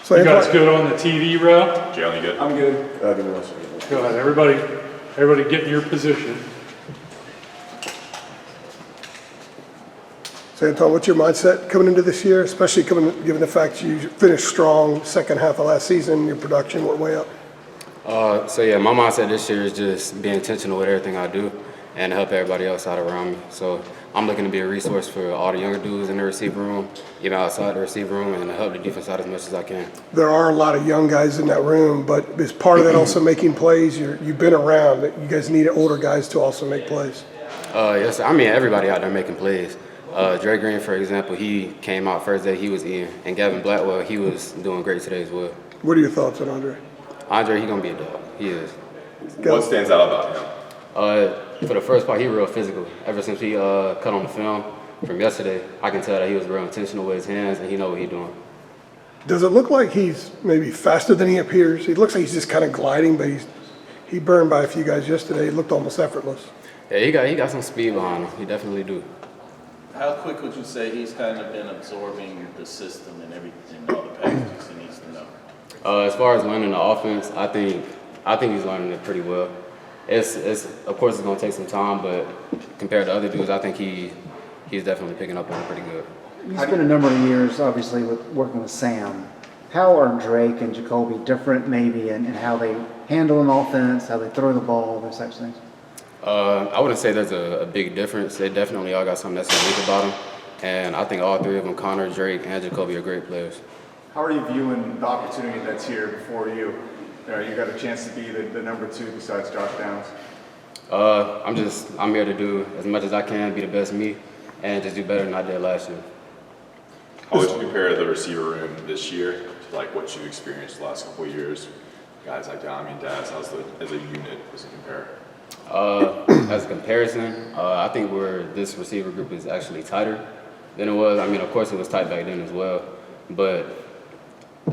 So You guys good on the TV row? Jalen, you good? I'm good. Give me one second. Go ahead, everybody get in your position. So Antoine, what's your mindset coming into this year, especially given the fact you finished strong second half of last season, your production went way up? So yeah, my mindset this year is just being intentional with everything I do and help everybody else out around me. So I'm looking to be a resource for all the younger dudes in the receiver room, even outside the receiver room, and help the defense out as much as I can. There are a lot of young guys in that room, but is part of that also making plays? You've been around. You guys need older guys to also make plays. Yes, I mean everybody out there making plays. Dre Green, for example, he came out first day, he was in, and Gavin Blackwell, he was doing great today as well. What are your thoughts on Andre? Andre, he gonna be a dog. He is. What stands out about him? For the first part, he real physical. Ever since he cut on the film from yesterday, I can tell that he was real intentional with his hands and he know what he's doing. Does it look like he's maybe faster than he appears? He looks like he's just kind of gliding, but he burned by a few guys yesterday. He looked almost effortless. Yeah, he got some speed behind him. He definitely do. How quick would you say he's kind of been absorbing the system and everything, all the packages he needs to know? As far as learning the offense, I think he's learning it pretty well. It's of course it's gonna take some time, but compared to other dudes, I think he's definitely picking up on it pretty good. You spent a number of years, obviously, working with Sam. How are Drake and Jacoby different, maybe, in how they handle an offense, how they throw the ball, those types of things? I wouldn't say there's a big difference. They definitely all got something that's unique about them, and I think all three of them, Connor, Drake, and Jacoby, are great players. How are you viewing the opportunity that's here before you? You got a chance to be the number two besides Josh Downs. I'm here to do as much as I can, be the best me, and just do better than I did last year. How would you compare the receiver room this year to like what you experienced the last couple of years? Guys like Dami and Daz, as a unit, does it compare? As a comparison, I think this receiver group is actually tighter than it was. I mean, of course, it was tight back then as well. But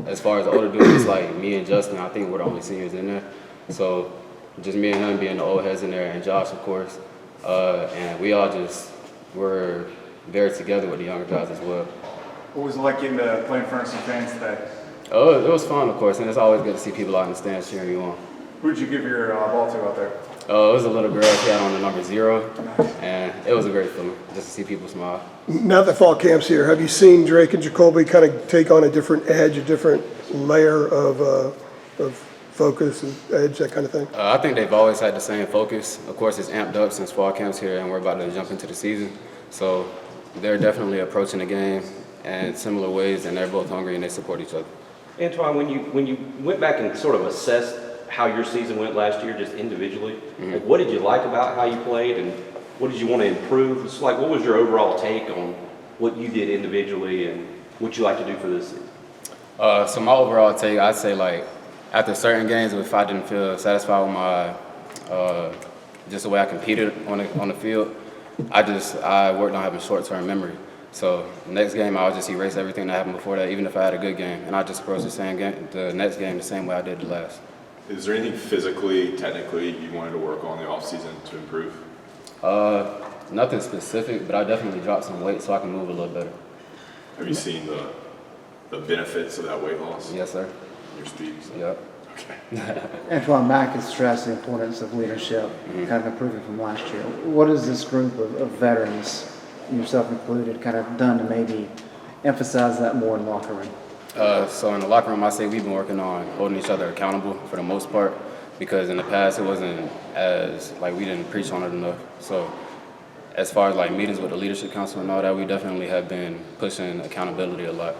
as far as the older dudes, like me and Justin, I think we're the only seniors in there. So just me and him being the old heads in there, and Josh, of course. And we all were there together with the younger guys as well. What was it like getting to play in front of some fans today? Oh, it was fun, of course, and it's always good to see people out in the stands cheering you on. Who did you give your ball to out there? It was a little girl. She had on the number 0, and it was a great feeling just to see people smile. Now that fall camp's here, have you seen Drake and Jacoby kind of take on a different edge, a different layer of focus and edge, that kind of thing? I think they've always had the same focus. Of course, it's amped up since fall camp's here, and we're about to jump into the season. So they're definitely approaching the game in similar ways, and they're both hungry and they support each other. Antoine, when you went back and sort of assessed how your season went last year, just individually, like what did you like about how you played, and what did you want to improve? It's like, what was your overall take on what you did individually and what you like to do for this season? So my overall take, I'd say like after certain games, if I didn't feel satisfied with my just the way I competed on the field, I worked on having short-term memory. So the next game, I would just erase everything that happened before that, even if I had a good game, and I just approach the next game the same way I did the last. Is there anything physically, technically, you wanted to work on in the offseason to improve? Nothing specific, but I definitely dropped some weight so I can move a little better. Have you seen the benefits of that weight loss? Yes, sir. Your speed? Yep. Okay. Antoine, Mack has stressed the importance of leadership, kind of improving from last year. What has this group of veterans, yourself included, kind of done to maybe emphasize that more in the locker room? So in the locker room, I say we've been working on holding each other accountable for the most part, because in the past it wasn't as, like, we didn't preach on it enough. So as far as like meetings with the leadership council and all that, we definitely have been pushing accountability a lot.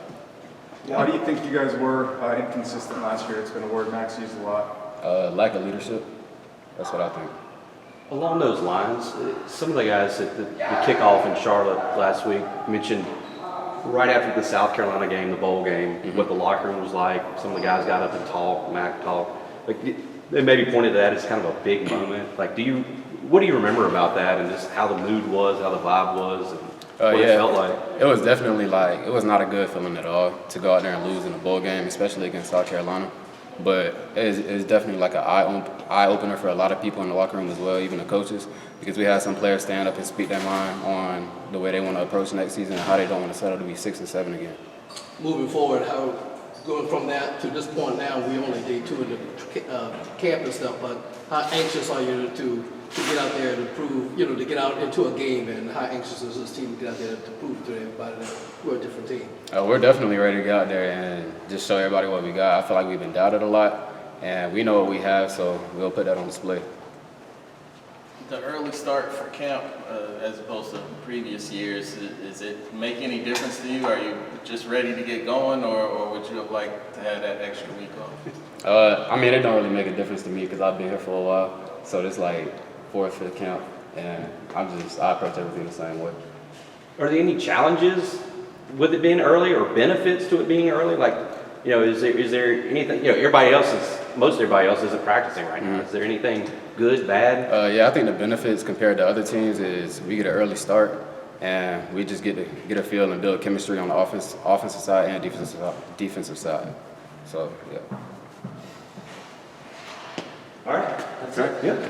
Why do you think you guys were inconsistent last year? It's been a word Max used a lot. Lack of leadership, that's what I think. Along those lines, some of the guys at the kickoff in Charlotte last week mentioned right after the South Carolina game, the bowl game, what the locker room was like. Some of the guys got up and talked, Mac talked. Like, they maybe pointed to that as kind of a big moment. Like, what do you remember about that, and just how the mood was, how the vibe was, and what it felt like? It was definitely like, it was not a good feeling at all to go out there and lose in a bowl game, especially against South Carolina. But it's definitely like an eye opener for a lot of people in the locker room as well, even the coaches, because we had some players stand up and speak their mind on the way they want to approach next season and how they don't want to settle to be 6 and 7 again. Moving forward, how going from that to this point now, we only day 2 in the camp and stuff, but how anxious are you to get out there and prove, to get out into a game, and how anxious is this team to get out there to prove to everybody that we're a different team? We're definitely ready to get out there and just show everybody what we got. I feel like we've been doubted a lot, and we know what we have, so we'll put that on display. The early start for camp, as opposed to previous years, is it make any difference to you? Are you just ready to get going, or would you have liked to have that extra week off? I mean, it don't really make a difference to me because I've been here for a while, so it's like 4th, 5th camp, and I approach everything the same way. Are there any challenges with it being early or benefits to it being early? Like, is there anything, most everybody else isn't practicing right now. Is there anything good, bad? Yeah, I think the benefits compared to other teams is we get an early start, and we just get to get a feel and build chemistry on the offensive side and defensive side. So, yeah. All right. That's it. Yeah.